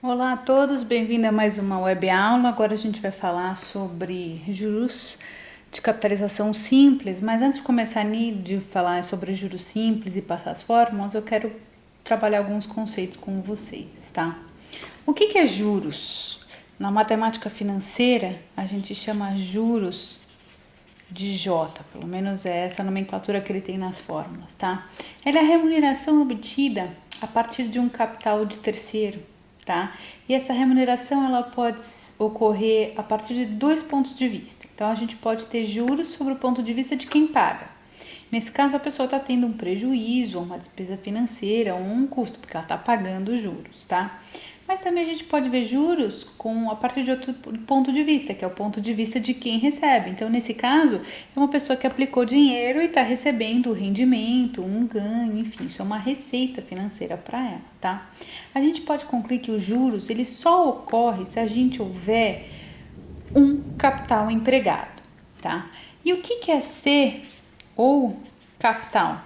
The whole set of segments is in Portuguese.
Olá a todos, bem-vindo a mais uma web aula. Agora a gente vai falar sobre juros de capitalização simples, mas antes de começar de falar sobre juros simples e passar as fórmulas, eu quero trabalhar alguns conceitos com vocês, tá? O que é juros? Na matemática financeira, a gente chama juros de J, pelo menos é essa a nomenclatura que ele tem nas fórmulas, tá? Ela é a remuneração obtida a partir de um capital de terceiro, tá? E essa remuneração ela pode ocorrer a partir de dois pontos de vista. Então a gente pode ter juros sobre o ponto de vista de quem paga. Nesse caso a pessoa está tendo um prejuízo, uma despesa financeira ou um custo, porque ela está pagando juros, tá? Mas também a gente pode ver juros a partir de outro ponto de vista, que é o ponto de vista de quem recebe. Então, nesse caso, é uma pessoa que aplicou dinheiro e está recebendo rendimento, um ganho, enfim, isso é uma receita financeira para ela, tá? A gente pode concluir que os juros, ele só ocorre se a gente houver um capital empregado, tá? E o que é ser ou capital?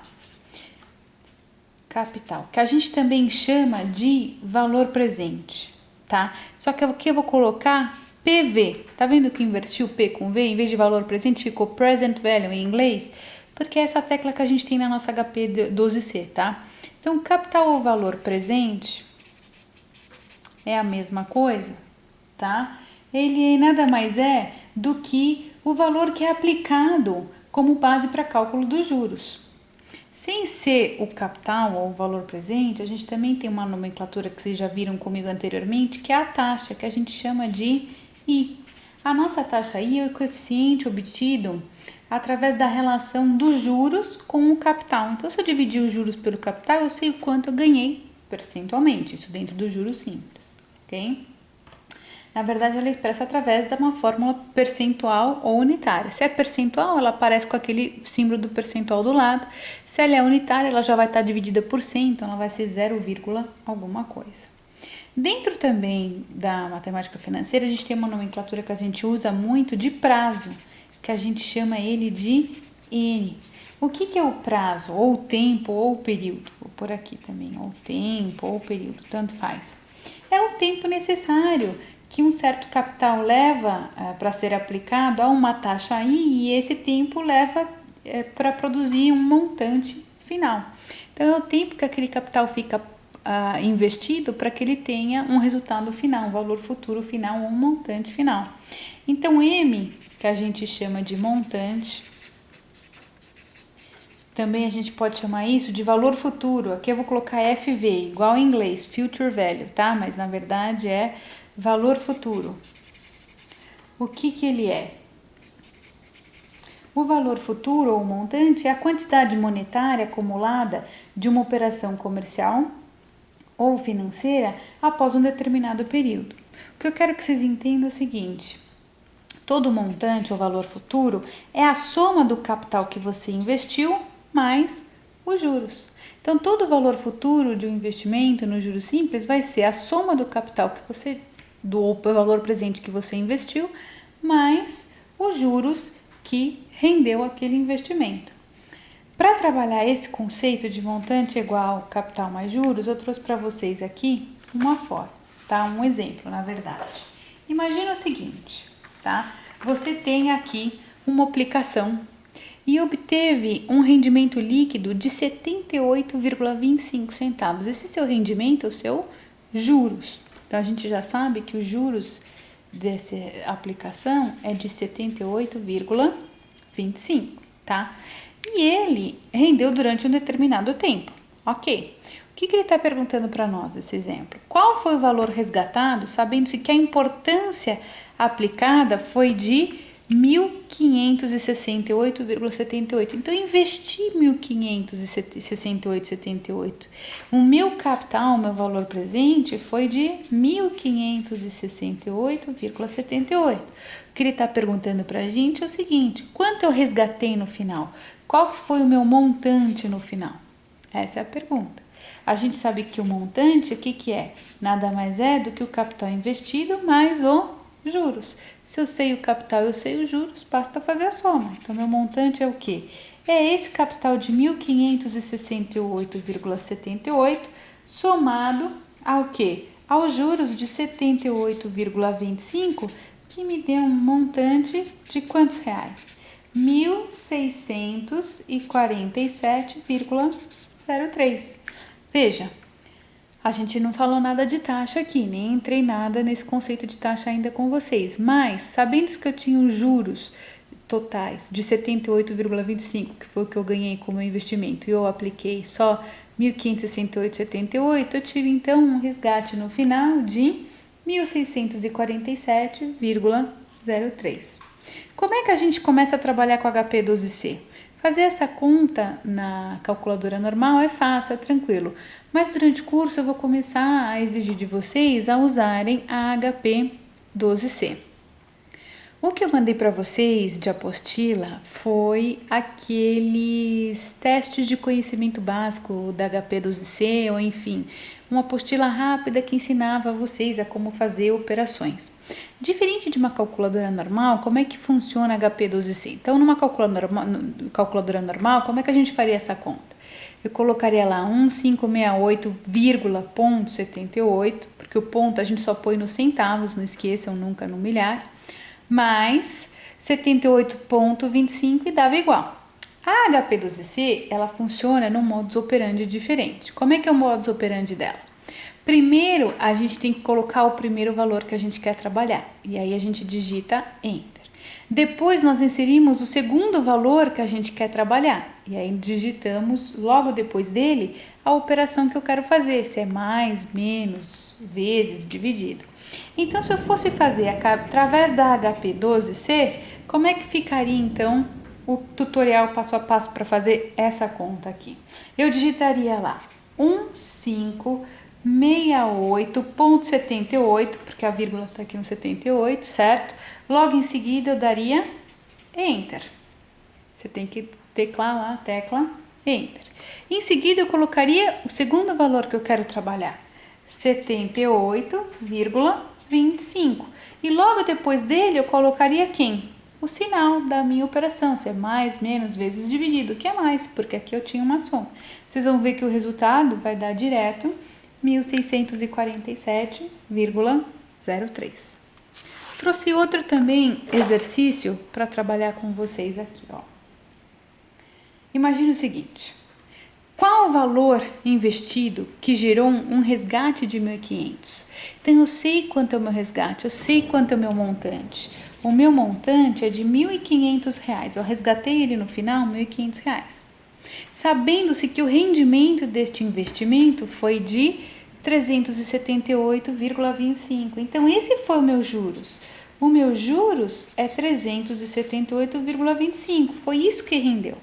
Capital, que a gente também chama de valor presente, tá? Só que aqui eu vou colocar PV. Tá vendo que invertiu P com V? Em vez de valor presente ficou present value em inglês, porque é essa tecla que a gente tem na nossa HP 12C, tá? Então, capital ou valor presente é a mesma coisa, tá? Ele nada mais é do que o valor que é aplicado como base para cálculo dos juros. Sem ser o capital ou o valor presente, a gente também tem uma nomenclatura que vocês já viram comigo anteriormente, que é a taxa, que a gente chama de I. A nossa taxa I é o coeficiente obtido através da relação dos juros com o capital. Então, se eu dividir os juros pelo capital, eu sei o quanto eu ganhei percentualmente, isso dentro do juros simples, ok? Na verdade, ela é expressa através de uma fórmula percentual ou unitária. Se é percentual, ela aparece com aquele símbolo do percentual do lado. Se ela é unitária, ela já vai estar dividida por 100, então ela vai ser 0, alguma coisa. Dentro também da matemática financeira, a gente tem uma nomenclatura que a gente usa muito de prazo, que a gente chama ele de N. O que é o prazo? Ou tempo, ou período. Vou por aqui também, ou tempo, ou período, tanto faz. É o tempo necessário que um certo capital leva para ser aplicado a uma taxa I e esse tempo leva para produzir um montante final. Então, é o tempo que aquele capital fica investido para que ele tenha um resultado final, um valor futuro final ou um montante final. Então, M, que a gente chama de montante, também a gente pode chamar isso de valor futuro. Aqui eu vou colocar FV, igual em inglês, future value, tá? Mas na verdade é valor futuro. O que ele é? O valor futuro ou montante é a quantidade monetária acumulada de uma operação comercial ou financeira após um determinado período. O que eu quero que vocês entendam é o seguinte: todo montante ou valor futuro é a soma do capital que você investiu mais os juros. Então, todo o valor futuro de um investimento no juros simples vai ser a soma do capital que você do valor presente que você investiu, mais os juros que rendeu aquele investimento. Para trabalhar esse conceito de montante igual capital mais juros, eu trouxe para vocês aqui uma forma, tá? Um exemplo, na verdade. Imagina o seguinte, tá? Você tem aqui uma aplicação e obteve um rendimento líquido de 78,25 centavos. Esse seu rendimento é o seu juros. Então, a gente já sabe que os juros dessa aplicação é de 78,25, tá? E ele rendeu durante um determinado tempo, ok? O que ele está perguntando para nós, esse exemplo? Qual foi o valor resgatado, sabendo-se que a importância aplicada foi de 1.568,78. Então, eu investi 1.568,78. O meu capital, meu valor presente, foi de 1.568,78. O que ele está perguntando para a gente é o seguinte: quanto eu resgatei no final? Qual que foi o meu montante no final? Essa é a pergunta. A gente sabe que o montante, o que é? Nada mais é do que o capital investido mais o juros. Se eu sei o capital, eu sei os juros, basta fazer a soma. Então, meu montante é o quê? É esse capital de 1.568,78 somado ao quê? aos juros de 78,25, que me deu um montante de quantos reais? 1.647,03. Veja, a gente não falou nada de taxa aqui, nem entrei nada nesse conceito de taxa ainda com vocês, mas sabendo que eu tinha os juros totais de 78,25, que foi o que eu ganhei como investimento, e eu apliquei só 1.568,78, eu tive então um resgate no final de 1.647,03. Como é que a gente começa a trabalhar com HP12C? Fazer essa conta na calculadora normal é fácil, é tranquilo, mas durante o curso eu vou começar a exigir de vocês a usarem a HP12C. O que eu mandei para vocês de apostila foi aqueles testes de conhecimento básico da HP12C, ou enfim, uma apostila rápida que ensinava vocês a como fazer operações. Diferente de uma calculadora normal, como é que funciona a HP12C? Então, numa calculadora normal, como é que a gente faria essa conta? Eu colocaria lá 1568,78, porque o ponto a gente só põe nos centavos, não esqueçam nunca no milhar, mais 78,25 e dava igual. A HP12C, ela funciona num modus operandi diferente. Como é que é o modus operandi dela? Primeiro, a gente tem que colocar o primeiro valor que a gente quer trabalhar, e aí a gente digita Enter. Depois, nós inserimos o segundo valor que a gente quer trabalhar, e aí digitamos logo depois dele a operação que eu quero fazer, se é mais, menos, vezes, dividido. Então, se eu fosse fazer através da HP12C, como é que ficaria então o tutorial passo a passo para fazer essa conta aqui? Eu digitaria lá 1568,78, porque a vírgula está aqui no 78, certo? Logo em seguida eu daria Enter. Você tem que teclar lá a tecla Enter. Em seguida eu colocaria o segundo valor que eu quero trabalhar, 78,25. E logo depois dele eu colocaria quem? O sinal da minha operação, se é mais, menos, vezes dividido, que é mais, porque aqui eu tinha uma soma. Vocês vão ver que o resultado vai dar direto 1.647,03. Trouxe outro também exercício para trabalhar com vocês aqui, ó. Imagine o seguinte: qual o valor investido que gerou um resgate de 1.500? Então, eu sei quanto é o meu resgate, eu sei quanto é o meu montante. O meu montante é de R$1.500. Eu resgatei ele no final, R$1.500. Sabendo-se que o rendimento deste investimento foi de 378,25. Então, esse foi o meu juros. O meu juros é 378,25. Foi isso que rendeu.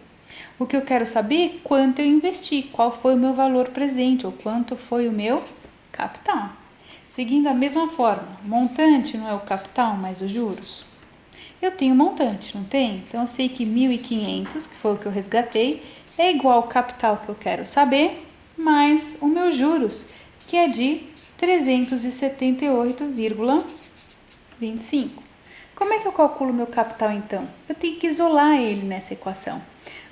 O que eu quero saber é quanto eu investi, qual foi o meu valor presente ou quanto foi o meu capital. Seguindo a mesma forma, montante não é o capital mais os juros? Eu tenho montante, não tem? Então eu sei que 1.500, que foi o que eu resgatei, é igual ao capital que eu quero saber, mais o meu juros, que é de 378,25. Como é que eu calculo meu capital então? Eu tenho que isolar ele nessa equação.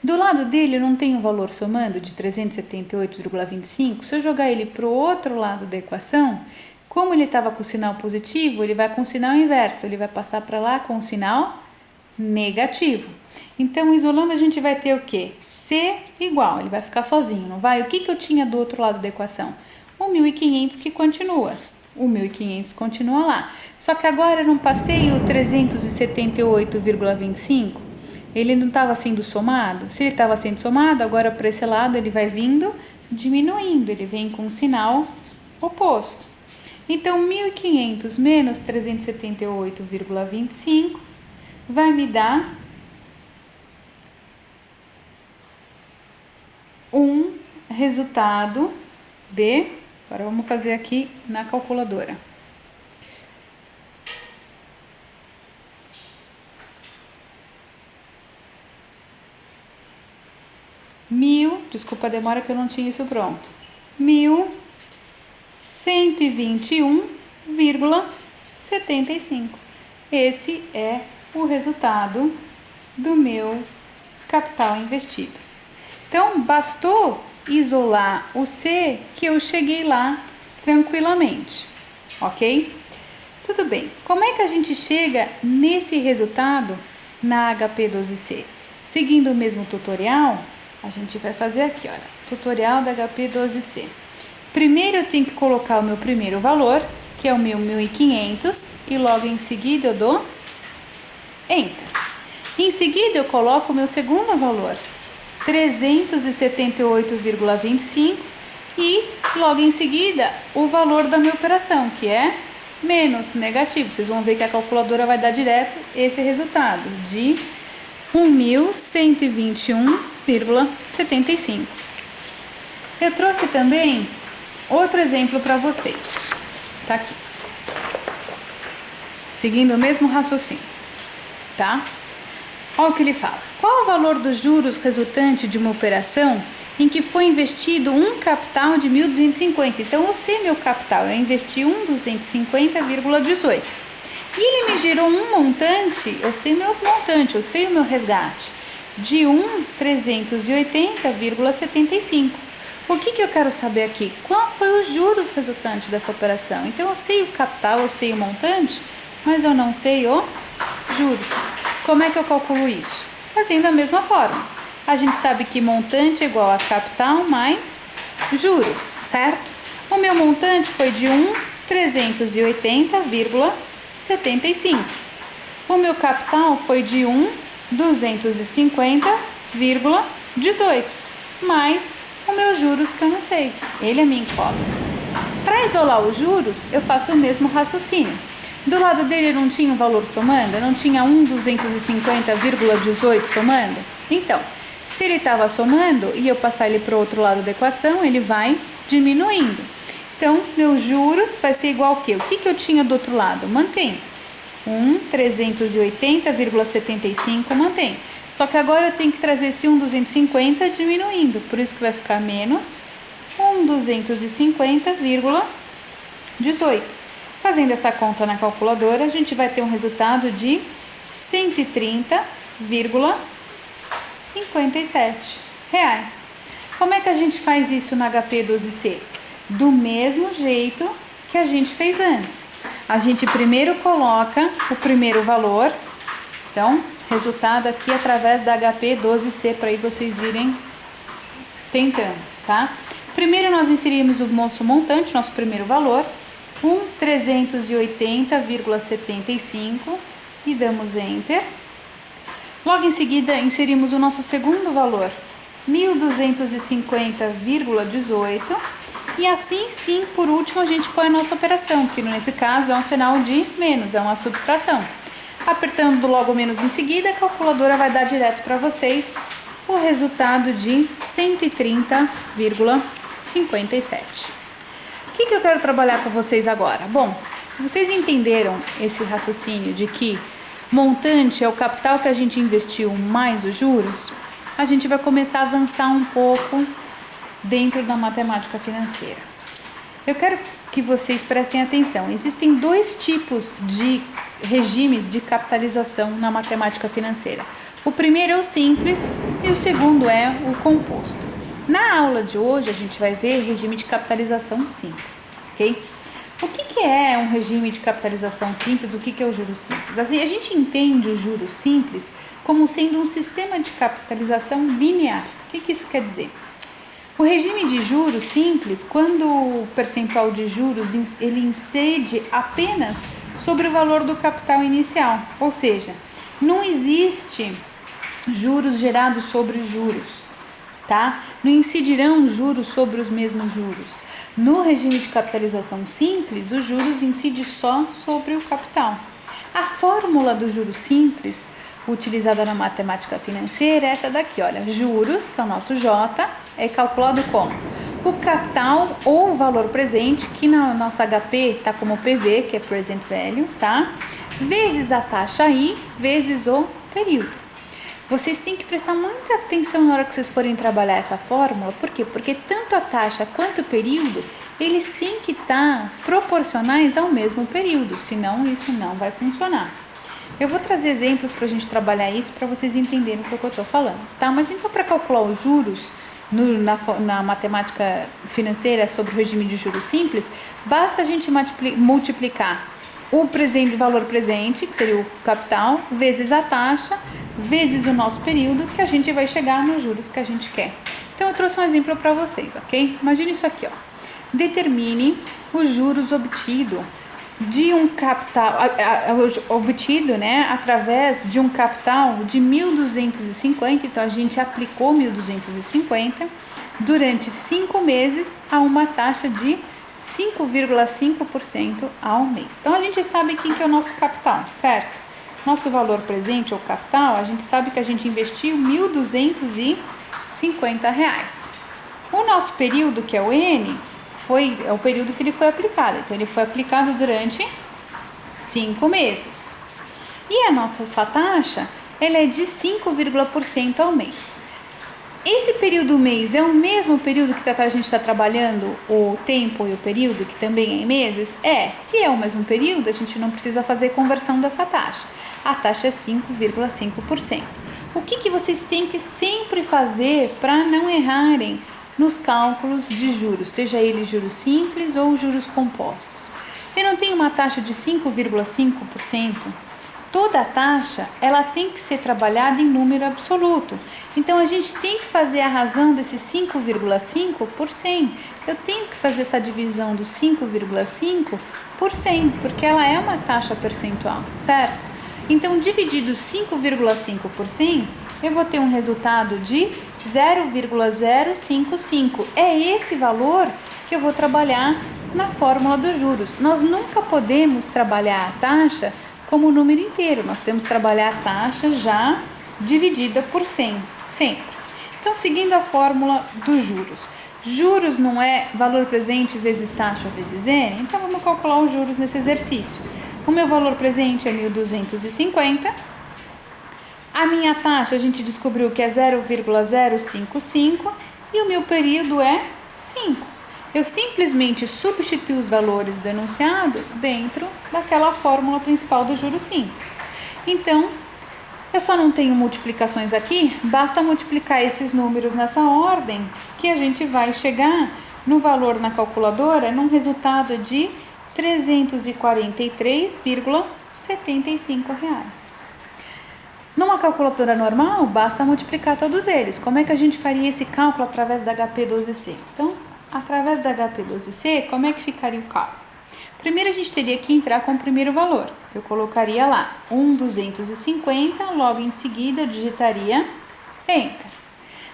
Do lado dele eu não tenho o valor somando de 378,25. Se eu jogar ele para o outro lado da equação, como ele estava com o sinal positivo, ele vai com o sinal inverso, ele vai passar para lá com o sinal negativo. Então, isolando, a gente vai ter o quê? C igual, ele vai ficar sozinho, não vai? O que eu tinha do outro lado da equação? O 1.500 que continua. O 1.500 continua lá. Só que agora eu não passei o 378,25. Ele não estava sendo somado? Se ele estava sendo somado, agora para esse lado ele vai vindo diminuindo. Ele vem com o sinal oposto. Então, 1.500 menos 378,25 vai me dar um resultado de... Agora vamos fazer aqui na calculadora. Desculpa a demora que eu não tinha isso pronto. 1.121,75. Esse é o resultado do meu capital investido. Então, bastou isolar o C que eu cheguei lá tranquilamente. ok? Tudo bem. Como é que a gente chega nesse resultado na HP12C? Seguindo o mesmo tutorial, a gente vai fazer aqui, olha, tutorial da HP12C. Primeiro eu tenho que colocar o meu primeiro valor, que é o meu 1.500, e logo em seguida eu dou Enter. Em seguida eu coloco o meu segundo valor, 378,25, e logo em seguida o valor da minha operação, que é menos negativo. Vocês vão ver que a calculadora vai dar direto esse resultado de 1.121,75. Eu trouxe também outro exemplo para vocês. Tá aqui. Seguindo o mesmo raciocínio, tá? Olha o que ele fala. Qual o valor dos juros resultante de uma operação em que foi investido um capital de 1.250? Então, eu sei meu capital, eu investi 1.250,18. E ele me gerou um montante, eu sei meu montante, eu sei o meu resgate, de 1.380,75. O que eu quero saber aqui? Qual foi os juros resultantes dessa operação? Então, eu sei o capital, eu sei o montante, mas eu não sei o juros. Como é que eu calculo isso? Fazendo a mesma forma. A gente sabe que montante é igual a capital mais juros, certo? O meu montante foi de 1.380,75. O meu capital foi de 1.250,18, mais o meu juros que eu não sei. Ele é minha incógnita. Para isolar os juros, eu faço o mesmo raciocínio. Do lado dele não tinha um valor somando? Não tinha 1.250,18 somando? Então, se ele estava somando e eu passar ele para o outro lado da equação, ele vai diminuindo. Então, meus juros vai ser igual ao quê? O que eu tinha do outro lado? Mantém. 1.380,75 mantém. Só que agora eu tenho que trazer esse 1.250 diminuindo. Por isso que vai ficar menos 1.250,18. Fazendo essa conta na calculadora, a gente vai ter um resultado de 130,57 reais. Como é que a gente faz isso na HP12C? Do mesmo jeito que a gente fez antes. A gente primeiro coloca o primeiro valor. Então, resultado aqui através da HP12C, para aí vocês irem tentando, tá? Primeiro nós inserimos o nosso montante, nosso primeiro valor, 1.380,75, e damos Enter. Logo em seguida, inserimos o nosso segundo valor, 1.250,18, e assim sim, por último, a gente põe a nossa operação, que nesse caso é um sinal de menos, é uma subtração. Apertando logo menos em seguida, a calculadora vai dar direto para vocês o resultado de 130,57. O que eu quero trabalhar com vocês agora? Bom, se vocês entenderam esse raciocínio de que montante é o capital que a gente investiu mais os juros, a gente vai começar a avançar um pouco dentro da matemática financeira. Eu quero que vocês prestem atenção. Existem dois tipos de regimes de capitalização na matemática financeira. O primeiro é o simples e o segundo é o composto. Na aula de hoje a gente vai ver regime de capitalização simples, ok? O que é um regime de capitalização simples? O que é o juro simples? Assim, a gente entende o juro simples como sendo um sistema de capitalização linear. O que isso quer dizer? O regime de juros simples, quando o percentual de juros ele incide apenas sobre o valor do capital inicial, ou seja, não existe juros gerados sobre juros, tá? Não incidirão juros sobre os mesmos juros. No regime de capitalização simples, os juros incidem só sobre o capital. A fórmula do juro simples, utilizada na matemática financeira, é essa daqui, olha, juros, que é o nosso J, é calculado como o capital ou o valor presente, que na nossa HP está como PV, que é Present Value, tá? Vezes a taxa I, vezes o período. Vocês têm que prestar muita atenção na hora que vocês forem trabalhar essa fórmula. Por quê? Porque tanto a taxa quanto o período, eles têm que estar proporcionais ao mesmo período, senão isso não vai funcionar. Eu vou trazer exemplos para a gente trabalhar isso, para vocês entenderem o que eu estou falando, tá? Mas então, para calcular os juros, na matemática financeira sobre o regime de juros simples, basta a gente multiplicar o valor presente, que seria o capital, vezes a taxa, vezes o nosso período, que a gente vai chegar nos juros que a gente quer. Então eu trouxe um exemplo para vocês, ok? Imagine isso aqui, ó. Determine os juros obtidos de um capital, obtido, né, através de um capital de 1.250, então a gente aplicou 1.250 durante 5 meses a uma taxa de 5,5% ao mês. Então a gente sabe quem que é o nosso capital, certo? Nosso valor presente ou capital, a gente sabe que a gente investiu R$ 1.250. O nosso período, que é o N, é o período que ele foi aplicado. Então ele foi aplicado durante 5 meses. E a nossa taxa, ela é de 5% ao mês. Esse período mês é o mesmo período que a gente está trabalhando o tempo e o período, que também é em meses? Se é o mesmo período, a gente não precisa fazer conversão dessa taxa. A taxa é 5,5%. O que vocês têm que sempre fazer para não errarem nos cálculos de juros, seja ele juros simples ou juros compostos? Eu não tenho uma taxa de 5,5%. Toda a taxa, ela tem que ser trabalhada em número absoluto. Então, a gente tem que fazer a razão desse 5,5 por 100. Eu tenho que fazer essa divisão do 5,5 por 100, porque ela é uma taxa percentual, certo? Então, dividido 5,5 por 100, eu vou ter um resultado de 0,055. É esse valor que eu vou trabalhar na fórmula dos juros. Nós nunca podemos trabalhar a taxa como número inteiro, nós temos que trabalhar a taxa já dividida por 100, sempre. Então, seguindo a fórmula dos juros. Juros não é valor presente vezes taxa vezes N? Então, vamos calcular os juros nesse exercício. O meu valor presente é 1.250. A minha taxa, a gente descobriu que é 0,055 e o meu período é 5. Eu simplesmente substituo os valores do enunciado dentro daquela fórmula principal do juros simples. Então, eu só não tenho multiplicações aqui, basta multiplicar esses números nessa ordem que a gente vai chegar no valor na calculadora, num resultado de R$ 343,75. Numa calculadora normal, basta multiplicar todos eles. Como é que a gente faria esse cálculo através da HP12C? Então, através da HP12C, como é que ficaria o cálculo? Primeiro, a gente teria que entrar com o primeiro valor. Eu colocaria lá 1.250, logo em seguida eu digitaria Enter.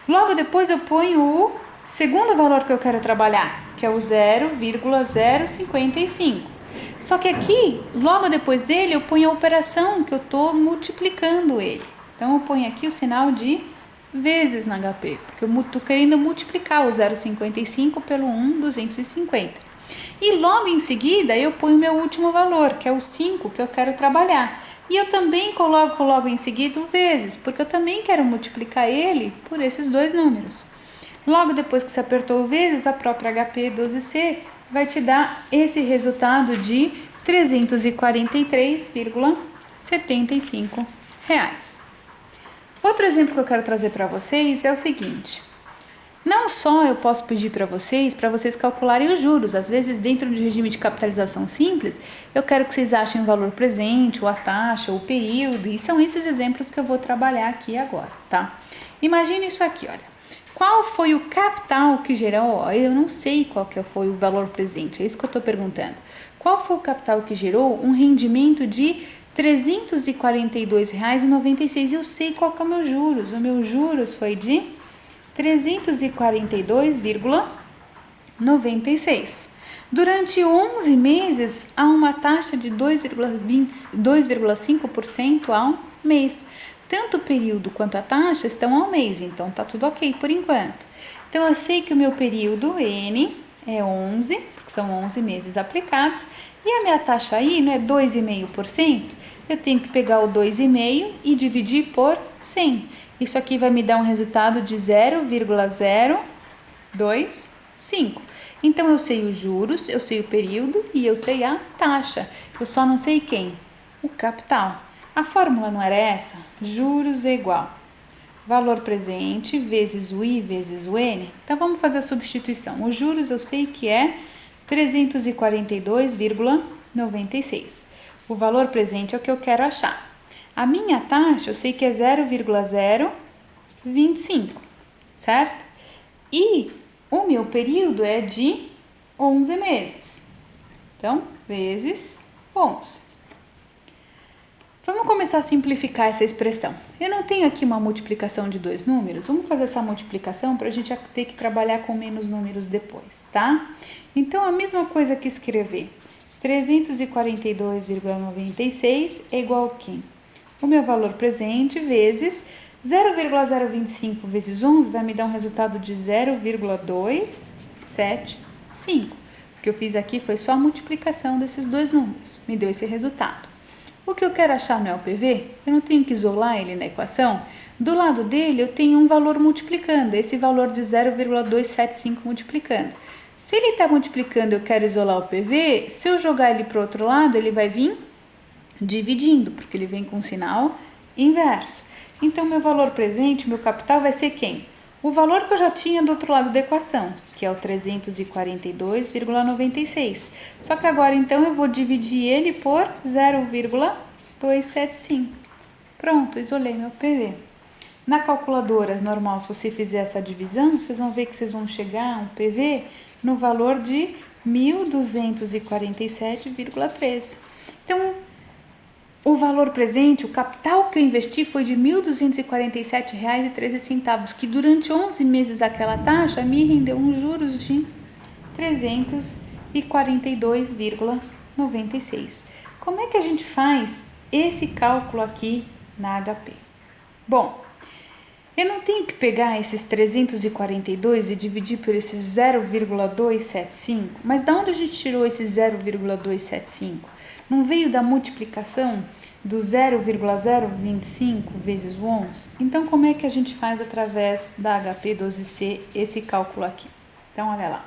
Logo depois eu ponho o segundo valor que eu quero trabalhar, que é o 0,055. Só que aqui, logo depois dele, eu ponho a operação que eu estou multiplicando ele. Então, eu ponho aqui o sinal de vezes na HP, porque eu estou querendo multiplicar o 0,55 pelo 1.250. E logo em seguida, eu ponho o meu último valor, que é o 5, que eu quero trabalhar. E eu também coloco logo em seguida o vezes, porque eu também quero multiplicar ele por esses dois números. Logo depois que você apertou o vezes, a própria HP12C vai te dar esse resultado de R$ 343,75. Outro exemplo que eu quero trazer para vocês é o seguinte. Não só eu posso pedir para vocês calcularem os juros. Às vezes, dentro do regime de capitalização simples, eu quero que vocês achem o valor presente, ou a taxa, ou o período. E são esses exemplos que eu vou trabalhar aqui agora, tá? Imagine isso aqui, olha. Qual foi o capital que gerou? Eu não sei qual que foi o valor presente, é isso que eu estou perguntando. Qual foi o capital que gerou um rendimento de R$ 342,96? Eu sei qual que é o meu juros. O meu juros foi de 342,96. Durante 11 meses, há uma taxa de 2,5% ao mês. Tanto o período quanto a taxa estão ao mês, então tá tudo ok por enquanto. Então, eu sei que o meu período N é 11, porque são 11 meses aplicados, e a minha taxa aí não é 2,5%? Eu tenho que pegar o 2,5 e dividir por 100. Isso aqui vai me dar um resultado de 0,025. Então, eu sei os juros, eu sei o período e eu sei a taxa. Eu só não sei quem? O capital. A fórmula não era essa? Juros é igual valor presente vezes o I vezes o N. Então, vamos fazer a substituição. Os juros eu sei que é 342,96. O valor presente é o que eu quero achar. A minha taxa eu sei que é 0,025, certo? E o meu período é de 11 meses. Então, vezes 11. Vamos começar a simplificar essa expressão. Eu não tenho aqui uma multiplicação de dois números. Vamos fazer essa multiplicação para a gente ter que trabalhar com menos números depois, tá? Então, a mesma coisa que escrever 342,96 é igual a quê? O meu valor presente vezes 0,025 vezes 11 vai me dar um resultado de 0,275. O que eu fiz aqui foi só a multiplicação desses dois números. Me deu esse resultado. O que eu quero achar no LPV, eu não tenho que isolar ele na equação. Do lado dele, eu tenho um valor multiplicando, esse valor de 0,275 multiplicando. Se ele está multiplicando e eu quero isolar o PV, se eu jogar ele para o outro lado, ele vai vir dividindo, porque ele vem com sinal inverso. Então, meu valor presente, meu capital vai ser quem? O valor que eu já tinha do outro lado da equação, que é o 342,96. Só que agora, então, eu vou dividir ele por 0,275. Pronto, isolei meu PV. Na calculadora normal, se você fizer essa divisão, vocês vão ver que vocês vão chegar a um PV no valor de 1.247,13. Então, o valor presente, o capital que eu investi foi de R$ 1.247,13, que durante 11 meses aquela taxa me rendeu uns juros de 342,96. Como é que a gente faz esse cálculo aqui na HP? Bom, eu não tenho que pegar esses 342 e dividir por esses 0,275, mas da onde a gente tirou esse 0,275? Não veio da multiplicação do 0,025 vezes o 11? Então, como é que a gente faz através da HP12C esse cálculo aqui? Então, olha lá.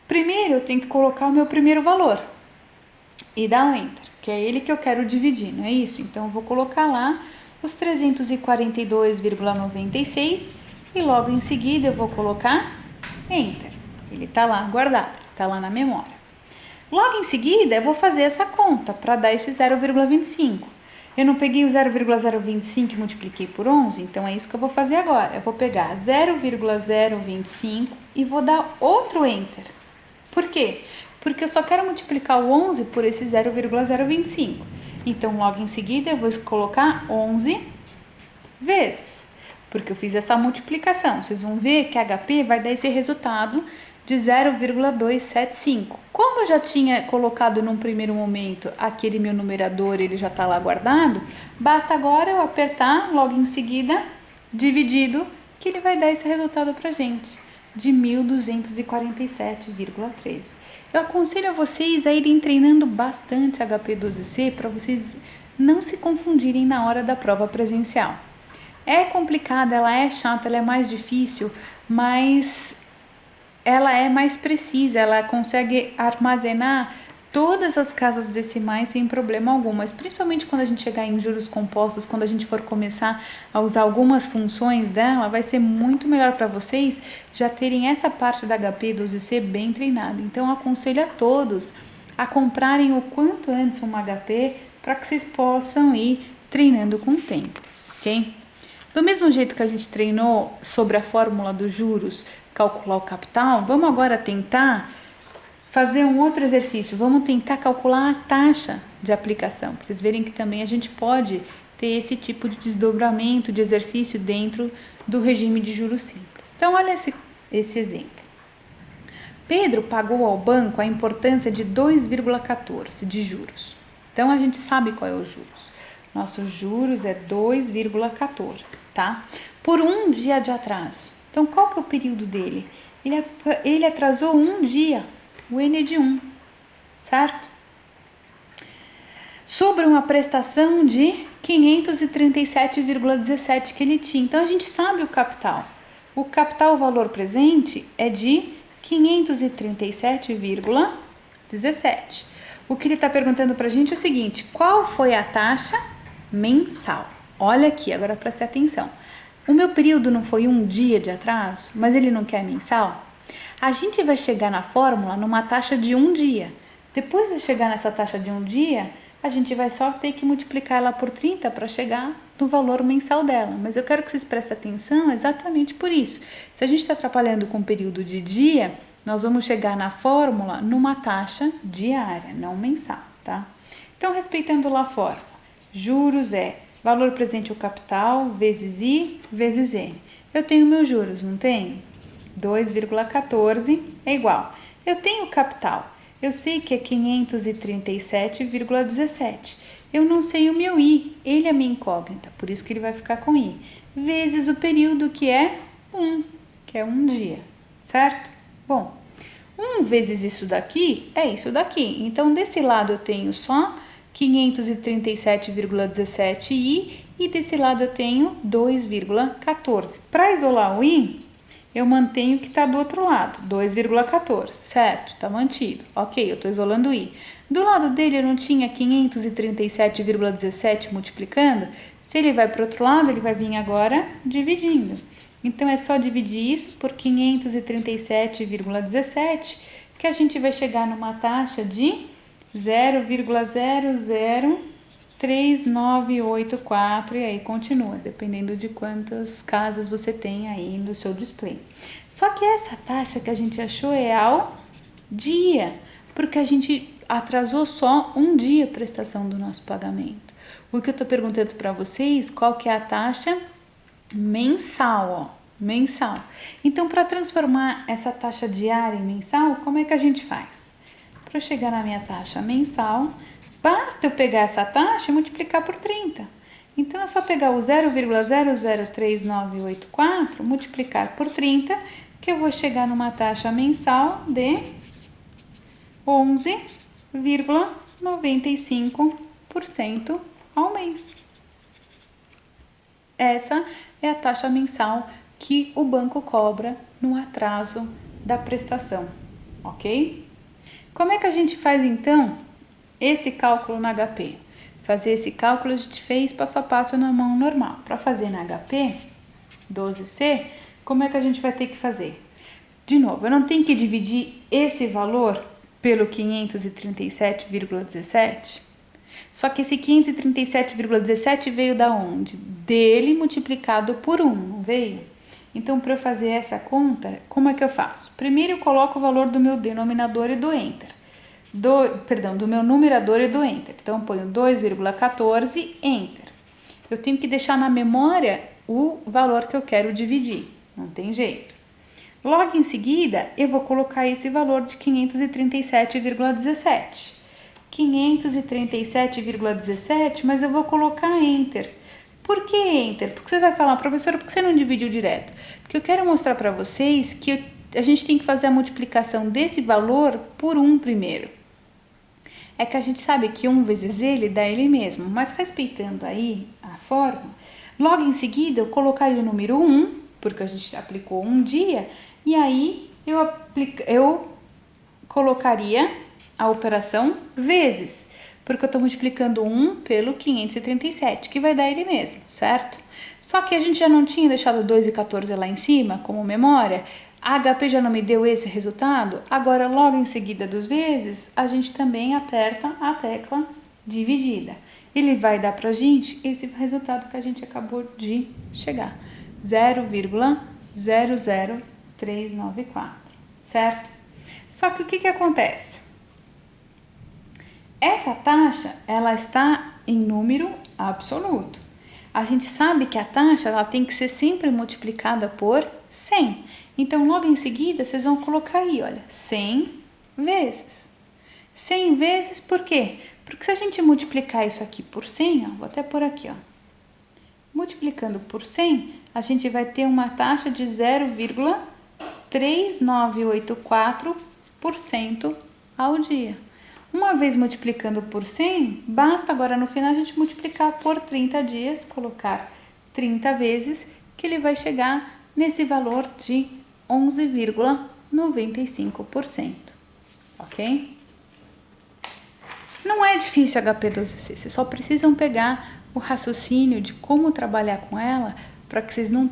Primeiro, eu tenho que colocar o meu primeiro valor e dar um Enter, que é ele que eu quero dividir, não é isso? Então, eu vou colocar lá os 342,96 e logo em seguida eu vou colocar Enter. Ele está lá guardado, está lá na memória. Logo em seguida, eu vou fazer essa conta para dar esse 0,25. Eu não peguei o 0,025 e multipliquei por 11, então é isso que eu vou fazer agora. Eu vou pegar 0,025 e vou dar outro Enter. Por quê? Porque eu só quero multiplicar o 11 por esse 0,025. Então, logo em seguida, eu vou colocar 11 vezes, porque eu fiz essa multiplicação. Vocês vão ver que a HP vai dar esse resultado de 0,275. Como eu já tinha colocado num primeiro momento aquele meu numerador, ele já está lá guardado, basta agora eu apertar logo em seguida, dividido, que ele vai dar esse resultado para gente, de 1.247,13. Eu aconselho a vocês a irem treinando bastante HP12C para vocês não se confundirem na hora da prova presencial. É complicada, ela é chata, ela é mais difícil, mas ela é mais precisa, ela consegue armazenar todas as casas decimais sem problema algum, mas principalmente quando a gente chegar em juros compostos, quando a gente for começar a usar algumas funções dela, vai ser muito melhor para vocês já terem essa parte da HP12C bem treinada. Então, eu aconselho a todos a comprarem o quanto antes uma HP para que vocês possam ir treinando com o tempo, ok? Do mesmo jeito que a gente treinou sobre a fórmula dos juros, calcular o capital, vamos agora tentar fazer um outro exercício. Vamos tentar calcular a taxa de aplicação, para vocês verem que também a gente pode ter esse tipo de desdobramento de exercício dentro do regime de juros simples. Então, olha esse exemplo. Pedro pagou ao banco a importância de 2,14 de juros. Então, a gente sabe qual é o juros. Nossos juros é 2,14, tá? Por um dia de atraso. Então, qual que é o período dele? Ele atrasou um dia, o N de 1, certo? Sobre uma prestação de 537,17 que ele tinha. Então, a gente sabe o capital. O capital, o valor presente, é de 537,17. O que ele está perguntando para a gente é o seguinte: qual foi a taxa mensal? Olha aqui, agora preste atenção. O meu período não foi um dia de atraso, mas ele não quer mensal? A gente vai chegar na fórmula numa taxa de um dia. Depois de chegar nessa taxa de um dia, a gente vai só ter que multiplicar ela por 30 para chegar no valor mensal dela. Mas eu quero que vocês prestem atenção exatamente por isso. Se a gente está trabalhando com o período de dia, nós vamos chegar na fórmula numa taxa diária, não mensal, tá? Então, respeitando lá a fórmula, juros é valor presente ao capital vezes I vezes N. Eu tenho meus juros, não tenho? 2,14 é igual. Eu tenho capital. Eu sei que é 537,17. Eu não sei o meu I, ele é minha incógnita, por isso que ele vai ficar com I. Vezes o período que é 1, que é um dia, certo? Bom, 1 vezes isso daqui é isso daqui. Então, desse lado eu tenho só 537,17 I e desse lado eu tenho 2,14. Para isolar o I, eu mantenho o que está do outro lado, 2,14, certo? Está mantido. Ok, eu estou isolando o I. Do lado dele eu não tinha 537,17 multiplicando? Se ele vai para o outro lado, ele vai vir agora dividindo. Então, é só dividir isso por 537,17 que a gente vai chegar numa taxa de 0,003984 e aí continua, dependendo de quantas casas você tem aí no seu display. Só que essa taxa que a gente achou é ao dia, porque a gente atrasou só um dia a prestação do nosso pagamento. O que eu estou perguntando para vocês, qual que é a taxa mensal, ó, mensal. Então, para transformar essa taxa diária em mensal, como é que a gente faz? Para eu chegar na minha taxa mensal, basta eu pegar essa taxa e multiplicar por 30. Então, é só pegar o 0,003984, multiplicar por 30, que eu vou chegar numa taxa mensal de 11,95% ao mês. Essa é a taxa mensal que o banco cobra no atraso da prestação, ok? Como é que a gente faz então esse cálculo na HP? Fazer esse cálculo a gente fez passo a passo na mão normal. Para fazer na HP 12C, como é que a gente vai ter que fazer? De novo, eu não tenho que dividir esse valor pelo 537,17? Só que esse 537,17 veio da onde? Dele multiplicado por 1, não veio? Então, para eu fazer essa conta, como é que eu faço? Primeiro eu coloco o valor do meu denominador e do Enter. Do meu numerador e do Enter. Então, eu ponho 2,14, Enter. Eu tenho que deixar na memória o valor que eu quero dividir. Não tem jeito. Logo em seguida, eu vou colocar esse valor de 537,17. 537,17, mas eu vou colocar Enter. Por que Enter? Porque você vai falar, professora, por que você não dividiu direto? Porque eu quero mostrar para vocês que a gente tem que fazer a multiplicação desse valor por 1 primeiro. É que a gente sabe que 1 vezes ele dá ele mesmo, mas respeitando aí a fórmula, logo em seguida eu colocaria o número 1, porque a gente aplicou um dia, e aí eu colocaria a operação vezes, porque eu estou multiplicando 1 pelo 537, que vai dar ele mesmo, certo? Só que a gente já não tinha deixado 2,14 lá em cima como memória, a HP já não me deu esse resultado, agora logo em seguida dos vezes, a gente também aperta a tecla dividida. Ele vai dar pra gente esse resultado que a gente acabou de chegar, 0,00394, certo? Só que o que acontece? Essa taxa, ela está em número absoluto. A gente sabe que a taxa, ela tem que ser sempre multiplicada por 100. Então, logo em seguida, vocês vão colocar aí, olha, 100 vezes. 100 vezes por quê? Porque se a gente multiplicar isso aqui por 100, ó, vou até pôr aqui, ó. Multiplicando por 100, a gente vai ter uma taxa de 0,3984% ao dia. Uma vez multiplicando por 100, basta agora no final a gente multiplicar por 30 dias, colocar 30 vezes, que ele vai chegar nesse valor de 11,95%, ok? Não é difícil HP12C, vocês só precisam pegar o raciocínio de como trabalhar com ela para que vocês não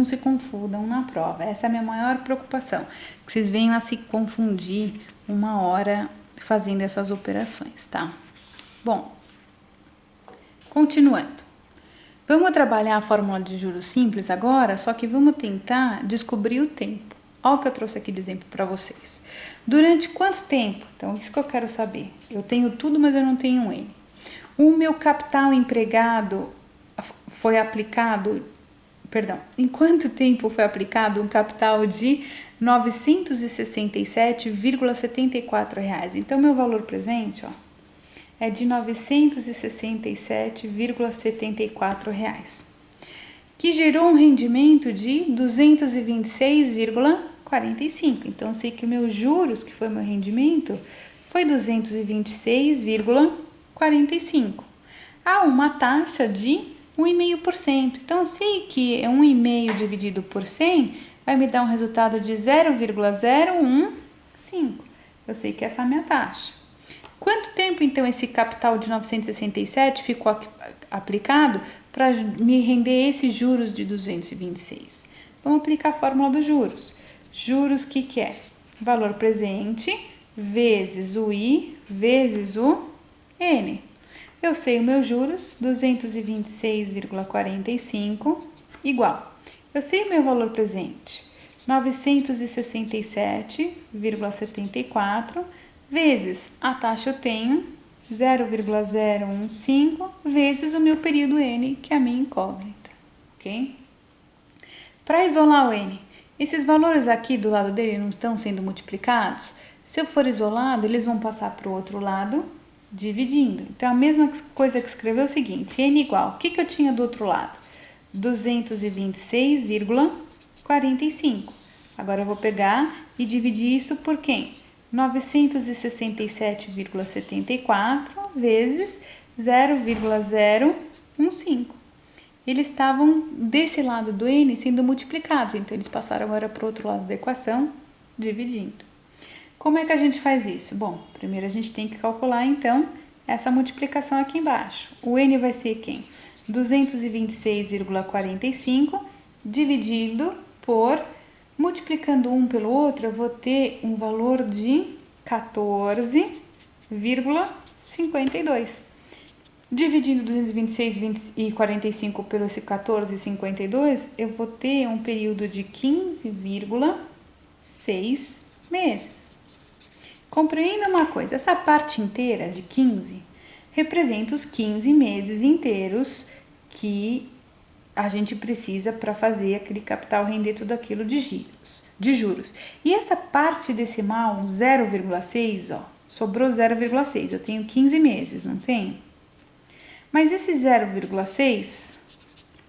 se confundam na prova. Essa é a minha maior preocupação, que vocês venham a se confundir uma hora fazendo essas operações, tá? Bom, continuando. Vamos trabalhar a fórmula de juros simples agora, só que vamos tentar descobrir o tempo. Olha o que eu trouxe aqui de exemplo para vocês. Durante quanto tempo? Então, isso que eu quero saber. Eu tenho tudo, mas eu não tenho um N. O meu capital empregado foi aplicado, em quanto tempo foi aplicado um capital de R$ 967,74. Então, meu valor presente, ó, é de R$ 967,74, que gerou um rendimento de 226,45. Então, eu sei que meus juros, que foi meu rendimento, foi 226,45. Há uma taxa de 1,5%. Então, eu sei que 1,5 dividido por 100 vai me dar um resultado de 0,015. Eu sei que essa é a minha taxa. Quanto tempo, então, esse capital de 967 ficou aplicado para me render esses juros de 226? Vamos aplicar a fórmula dos juros. Juros, o que é? Valor presente vezes o I vezes o N. Eu sei o meu juros, 226,45, igual. Eu sei o meu valor presente, 967,74, vezes a taxa eu tenho, 0,015, vezes o meu período N, que é a minha incógnita, ok? Para isolar o N, esses valores aqui do lado dele não estão sendo multiplicados? Se eu for isolado, eles vão passar para o outro lado, dividindo. Então, a mesma coisa que escreveu é o seguinte, N igual, o que eu tinha do outro lado? 226,45. Agora, eu vou pegar e dividir isso por quem? 967,74 vezes 0,015. Eles estavam desse lado do N sendo multiplicados, então eles passaram agora para o outro lado da equação, dividindo. Como é que a gente faz isso? Bom, primeiro a gente tem que calcular, então, essa multiplicação aqui embaixo. O N vai ser quem? 226,45 dividido por, multiplicando um pelo outro, eu vou ter um valor de 14,52. Dividindo 226,45 pelo esse 14,52, eu vou ter um período de 15,6 meses. Compreenda uma coisa, essa parte inteira de 15 representa os 15 meses inteiros que a gente precisa para fazer aquele capital render tudo aquilo de juros. E essa parte decimal, 0,6, ó, sobrou 0,6, eu tenho 15 meses, não tem? Mas esse 0,6,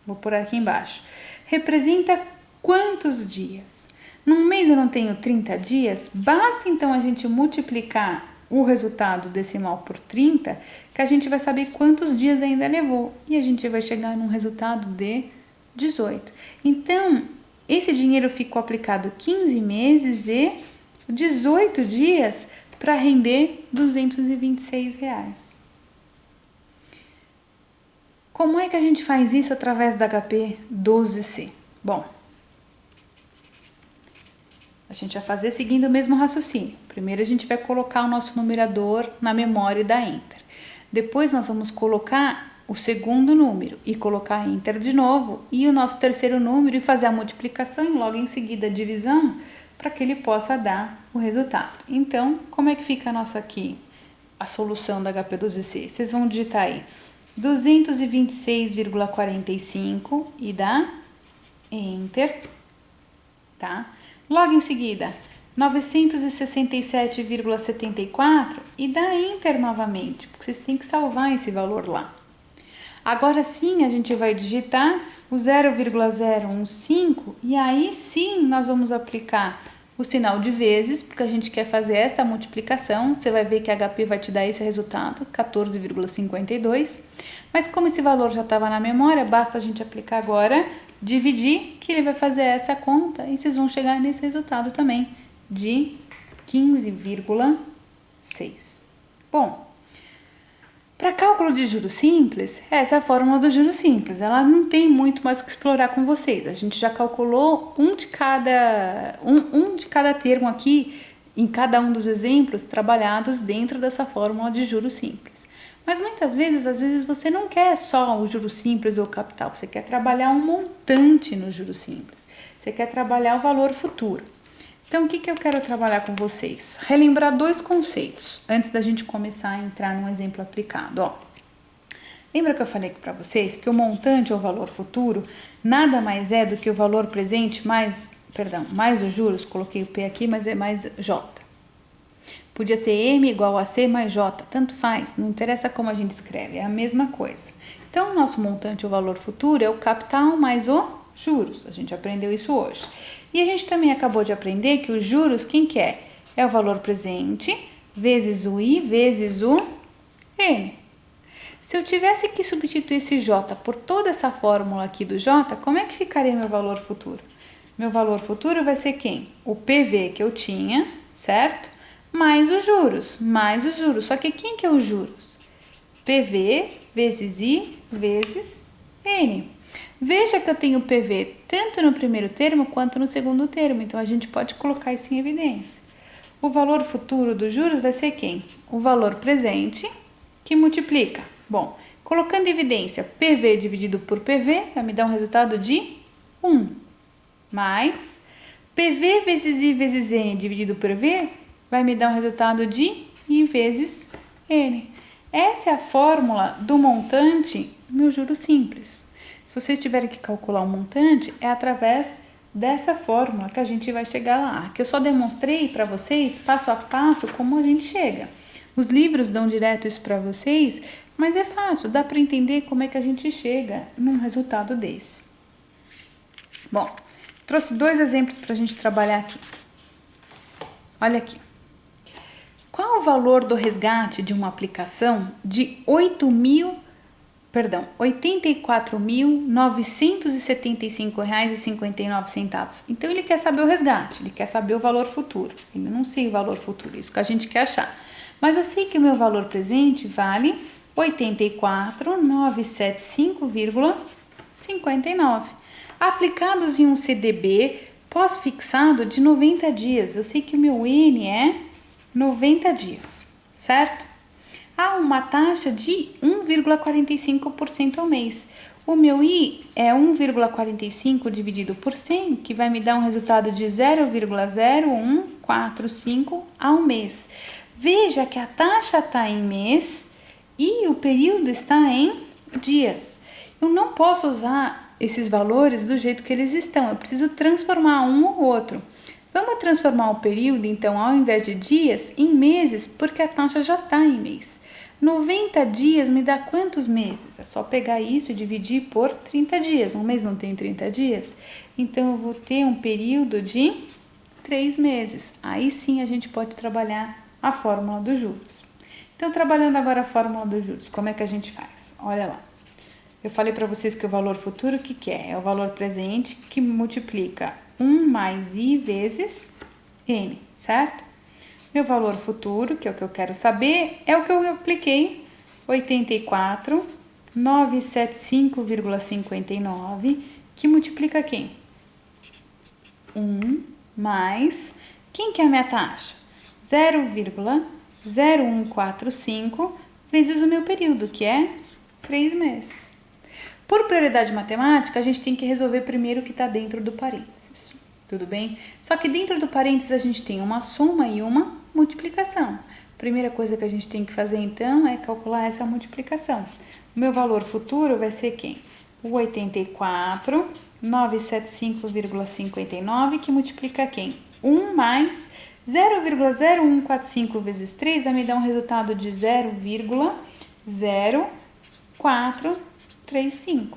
vou pôr aqui embaixo, representa quantos dias? Num mês eu não tenho 30 dias, basta então a gente multiplicar o resultado decimal por 30, que a gente vai saber quantos dias ainda levou. E a gente vai chegar num resultado de 18. Então, esse dinheiro ficou aplicado 15 meses e 18 dias para render R$226. Como é que a gente faz isso através da HP 12C? Bom, a gente vai fazer seguindo o mesmo raciocínio. Primeiro a gente vai colocar o nosso numerador na memória da Enter. Depois nós vamos colocar o segundo número e colocar Enter de novo e o nosso terceiro número e fazer a multiplicação e logo em seguida a divisão para que ele possa dar o resultado. Então, como é que fica a nossa aqui, a solução da HP12C? Vocês vão digitar aí 226,45 e dá Enter, tá? Logo em seguida, 967,74 e dá Enter novamente, porque vocês têm que salvar esse valor lá. Agora sim, a gente vai digitar o 0,015 e aí sim nós vamos aplicar o sinal de vezes, porque a gente quer fazer essa multiplicação. Você vai ver que a HP vai te dar esse resultado, 14,52. Mas como esse valor já estava na memória, basta a gente aplicar agora, dividir, que ele vai fazer essa conta e vocês vão chegar nesse resultado também de 15,6. Bom, Para cálculo de juros simples, essa é a fórmula do juros simples. Ela não tem muito mais o que explorar com vocês. A gente já calculou um de cada termo aqui, em cada um dos exemplos trabalhados dentro dessa fórmula de juros simples. Mas muitas vezes, às vezes você não quer só o juros simples ou o capital, você quer trabalhar um montante no juros simples. Você quer trabalhar o valor futuro. Então, o que eu quero trabalhar com vocês? Relembrar dois conceitos, antes da gente começar a entrar num exemplo aplicado. Ó, lembra que eu falei aqui para vocês que o montante ou valor futuro nada mais é do que o valor presente mais os juros, coloquei o P aqui, mas é mais J. Podia ser M igual a C mais J, tanto faz, não interessa como a gente escreve, é a mesma coisa. Então, o nosso montante ou valor futuro é o capital mais o juros, a gente aprendeu isso hoje. E a gente também acabou de aprender que os juros, quem que é? É o valor presente vezes o I vezes o N. Se eu tivesse que substituir esse J por toda essa fórmula aqui do J, como é que ficaria meu valor futuro? Meu valor futuro vai ser quem? O PV que eu tinha, certo? Mais os juros. Só que quem que é os juros? PV vezes I vezes N. Veja que eu tenho PV tanto no primeiro termo quanto no segundo termo, então a gente pode colocar isso em evidência. O valor futuro dos juros vai ser quem? O valor presente que multiplica. Bom, colocando em evidência PV dividido por PV, vai me dar um resultado de 1. Mais PV vezes I vezes N dividido por V, vai me dar um resultado de I vezes N. Essa é a fórmula do montante no juros simples. Se vocês tiverem que calcular um montante, é através dessa fórmula que a gente vai chegar lá. Que eu só demonstrei para vocês, passo a passo, como a gente chega. Os livros dão direto isso para vocês, mas é fácil, dá para entender como é que a gente chega num resultado desse. Bom, trouxe dois exemplos para a gente trabalhar aqui. Olha aqui. Qual o valor do resgate de uma aplicação de R$ 84.975,59? Então, ele quer saber o resgate, ele quer saber o valor futuro. Eu não sei o valor futuro, isso que a gente quer achar. Mas eu sei que o meu valor presente vale R$ 84.975,59. Aplicados em um CDB pós-fixado de 90 dias. Eu sei que o meu N é 90 dias, certo? Há uma taxa de 1,45% ao mês. O meu I é 1,45 dividido por 100, que vai me dar um resultado de 0,0145 ao mês. Veja que a taxa está em mês e o período está em dias. Eu não posso usar esses valores do jeito que eles estão, eu preciso transformar um ou outro. Vamos transformar o período, então, ao invés de dias, em meses, porque a taxa já está em mês. 90 dias me dá quantos meses? É só pegar isso e dividir por 30 dias. Um mês não tem 30 dias? Então, eu vou ter um período de 3 meses. Aí sim a gente pode trabalhar a fórmula dos juros. Então, trabalhando agora a fórmula dos juros, como é que a gente faz? Olha lá. Eu falei para vocês que o valor futuro, o que é? É o valor presente que multiplica 1 mais I vezes N, certo? Meu valor futuro, que é o que eu quero saber, é o que eu apliquei, 84.975,59, que multiplica quem? 1 mais, quem que é a minha taxa? 0,0145 vezes o meu período, que é 3 meses. Por prioridade matemática, a gente tem que resolver primeiro o que está dentro do parênteses, tudo bem? Só que dentro do parênteses a gente tem uma soma e uma multiplicação. A primeira coisa que a gente tem que fazer então é calcular essa multiplicação. O meu valor futuro vai ser quem? O 84.975,59, que multiplica quem? 1 mais 0,0145 vezes 3 vai me dar um resultado de 0,0435.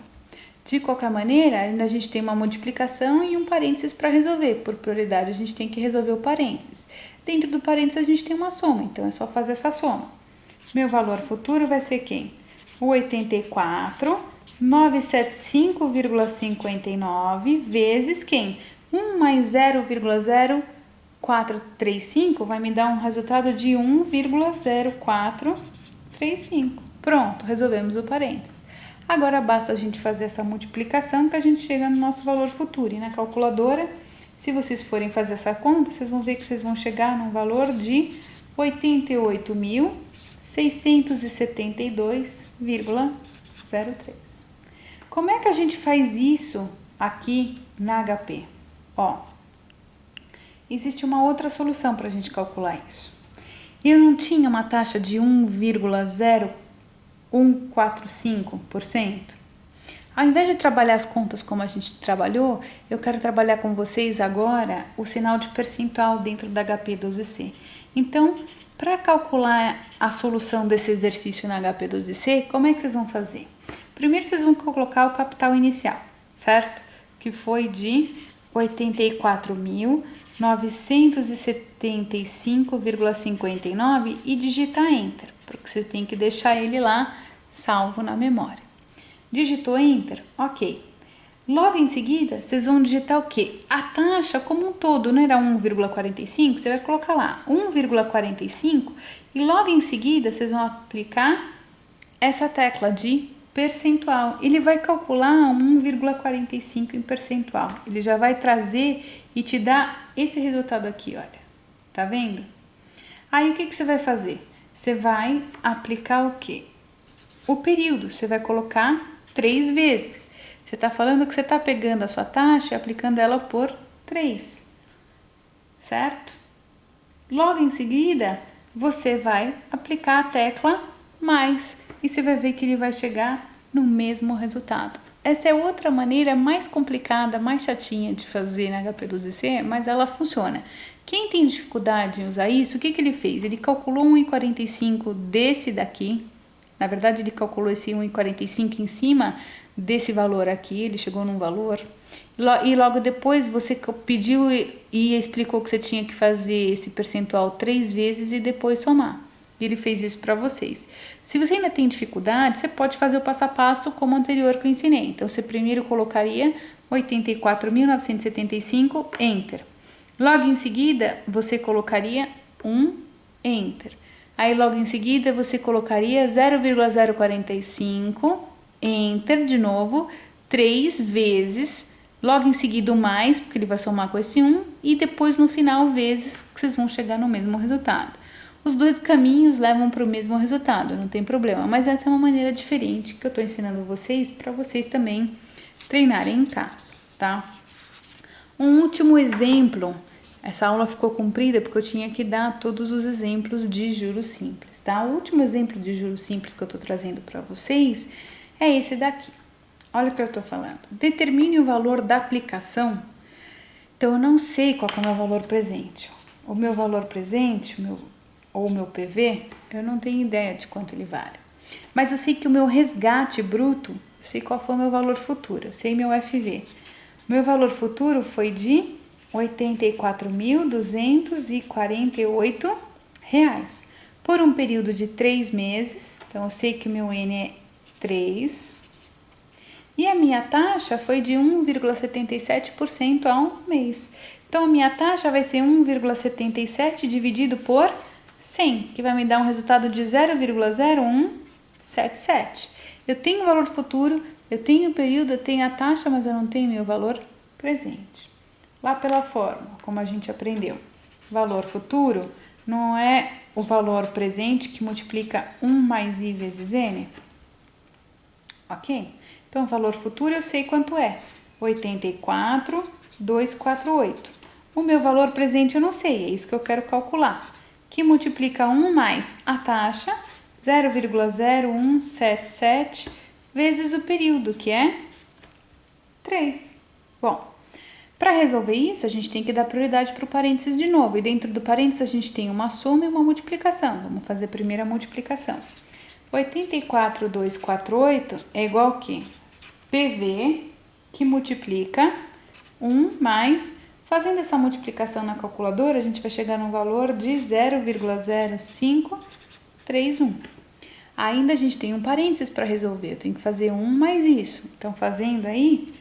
De qualquer maneira, ainda a gente tem uma multiplicação e um parênteses para resolver. Por prioridade, a gente tem que resolver o parênteses. Dentro do parênteses, a gente tem uma soma, então é só fazer essa soma. Meu valor futuro vai ser quem? O 84.975,59 vezes quem? 1 mais 0,0435 vai me dar um resultado de 1,0435. Pronto, resolvemos o parênteses. Agora basta a gente fazer essa multiplicação que a gente chega no nosso valor futuro. E na calculadora, se vocês forem fazer essa conta, vocês vão ver que vocês vão chegar num valor de 88.672,03. Como é que a gente faz isso aqui na HP? Ó, existe uma outra solução para a gente calcular isso. Eu não tinha uma taxa de 1,0145%? Ao invés de trabalhar as contas como a gente trabalhou, eu quero trabalhar com vocês agora o sinal de percentual dentro da HP12C. Então, para calcular a solução desse exercício na HP12C, como é que vocês vão fazer? Primeiro vocês vão colocar o capital inicial, certo? Que foi de 84.975,59 e digitar Enter, porque você tem que deixar ele lá salvo na memória. Digitou Enter? Ok. Logo em seguida, vocês vão digitar o quê? A taxa como um todo, não era 1,45? Você vai colocar lá 1,45 e logo em seguida vocês vão aplicar essa tecla de percentual. Ele vai calcular 1,45 em percentual. Ele já vai trazer e te dar esse resultado aqui, olha. Tá vendo? Aí o que você vai fazer? Você vai aplicar o quê? O período. Você vai colocar 3 vezes. Você está falando que você está pegando a sua taxa e aplicando ela por 3, certo? Logo em seguida, você vai aplicar a tecla mais e você vai ver que ele vai chegar no mesmo resultado. Essa é outra maneira mais complicada, mais chatinha de fazer na HP12C, mas ela funciona. Quem tem dificuldade em usar isso, o que ele fez? Ele calculou 1,45 desse daqui. Na verdade, ele calculou esse 1,45 em cima desse valor aqui, ele chegou num valor. E logo depois você pediu e explicou que você tinha que fazer esse percentual 3 vezes e depois somar. E ele fez isso para vocês. Se você ainda tem dificuldade, você pode fazer o passo a passo como anterior que eu ensinei. Então, você primeiro colocaria 84.975, Enter. Logo em seguida, você colocaria 1, Enter. Aí, logo em seguida, você colocaria 0,045, Enter de novo, 3 vezes. Logo em seguida, o mais, porque ele vai somar com esse 1. E depois, no final, vezes, que vocês vão chegar no mesmo resultado. Os dois caminhos levam para o mesmo resultado, não tem problema. Mas essa é uma maneira diferente que eu estou ensinando vocês, para vocês também treinarem em casa, tá? Um último exemplo. Essa aula ficou comprida porque eu tinha que dar todos os exemplos de juros simples, tá? O último exemplo de juros simples que eu estou trazendo para vocês é esse daqui. Olha o que eu estou falando. Determine o valor da aplicação. Então, eu não sei qual é o meu valor presente. O meu valor presente, ou meu PV, eu não tenho ideia de quanto ele vale. Mas eu sei que o meu resgate bruto, eu sei qual foi o meu valor futuro, eu sei meu FV. O meu valor futuro foi de R$ 84.248 por um período de 3 meses. Então, eu sei que o meu N é 3. E a minha taxa foi de 1,77% ao mês. Então, a minha taxa vai ser 1,77 dividido por 100, que vai me dar um resultado de 0,0177. Eu tenho o valor futuro, eu tenho o período, eu tenho a taxa, mas eu não tenho meu valor presente. Lá pela fórmula, como a gente aprendeu, valor futuro não é o valor presente que multiplica 1 mais I vezes N? Ok? Então, o valor futuro eu sei quanto é, 84.248. O meu valor presente eu não sei, é isso que eu quero calcular, que multiplica 1 mais a taxa, 0,0177, vezes o período, que é 3. Bom, para resolver isso, a gente tem que dar prioridade para o parênteses de novo. E dentro do parênteses, a gente tem uma soma e uma multiplicação. Vamos fazer primeiro a multiplicação. 84.248 é igual a quê? PV, que multiplica 1 mais... Fazendo essa multiplicação na calculadora, a gente vai chegar num valor de 0,0531. Ainda a gente tem um parênteses para resolver, eu tenho que fazer 1 mais isso. Então, fazendo aí,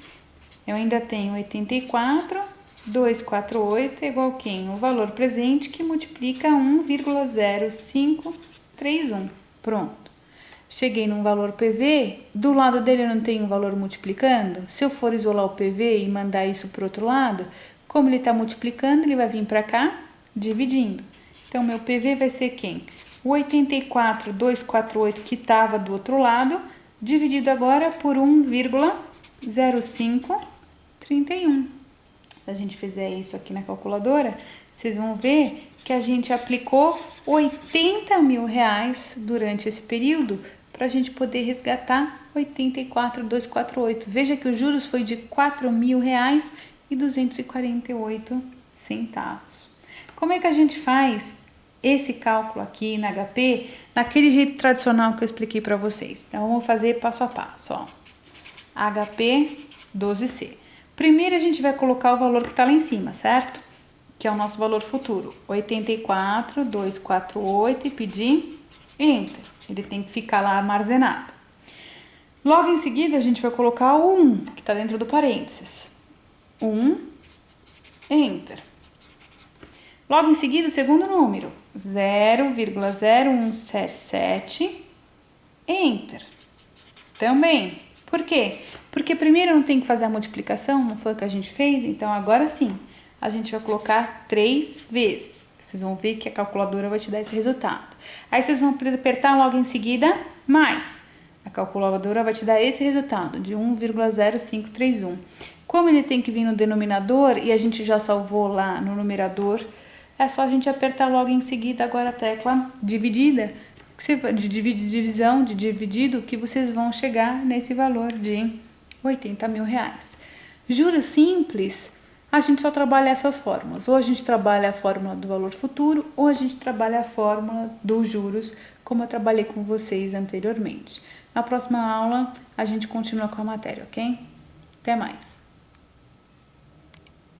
eu ainda tenho 84.248 é igual a quem? O valor presente que multiplica 1,0531. Pronto. cheguei num valor PV, do lado dele eu não tenho um valor multiplicando? Se eu for isolar o PV e mandar isso para o outro lado, como ele está multiplicando, ele vai vir para cá, dividindo. Então, meu PV vai ser quem? O 84,248 que estava do outro lado, dividido agora por 1,0531. Se a gente fizer isso aqui na calculadora, vocês vão ver que a gente aplicou 80 mil reais durante esse período para a gente poder resgatar 84,248. Veja que os juros foi de 4 mil reais e 248 centavos. Como é que a gente faz esse cálculo aqui na HP naquele jeito tradicional que eu expliquei para vocês? Então, vamos fazer passo a passo, ó. HP 12C. Primeiro a gente vai colocar o valor que está lá em cima, certo? Que é o nosso valor futuro, 84,248 e pedir Enter. Ele tem que ficar lá armazenado. Logo em seguida a gente vai colocar o 1, que está dentro do parênteses. 1, Enter. Logo em seguida o segundo número, 0,0177, Enter. Também. Por quê? Porque primeiro não tem que fazer a multiplicação, não foi o que a gente fez? Então agora sim, a gente vai colocar 3 vezes. Vocês vão ver que a calculadora vai te dar esse resultado. Aí vocês vão apertar logo em seguida mais. A calculadora vai te dar esse resultado de 1,0531. Como ele tem que vir no denominador e a gente já salvou lá no numerador, é só a gente apertar logo em seguida agora a tecla dividida, de divisão, de dividido, que vocês vão chegar nesse valor de 80 mil reais. Juros simples, a gente só trabalha essas fórmulas. Ou a gente trabalha a fórmula do valor futuro, ou a gente trabalha a fórmula dos juros, como eu trabalhei com vocês anteriormente. Na próxima aula, a gente continua com a matéria, ok? Até mais!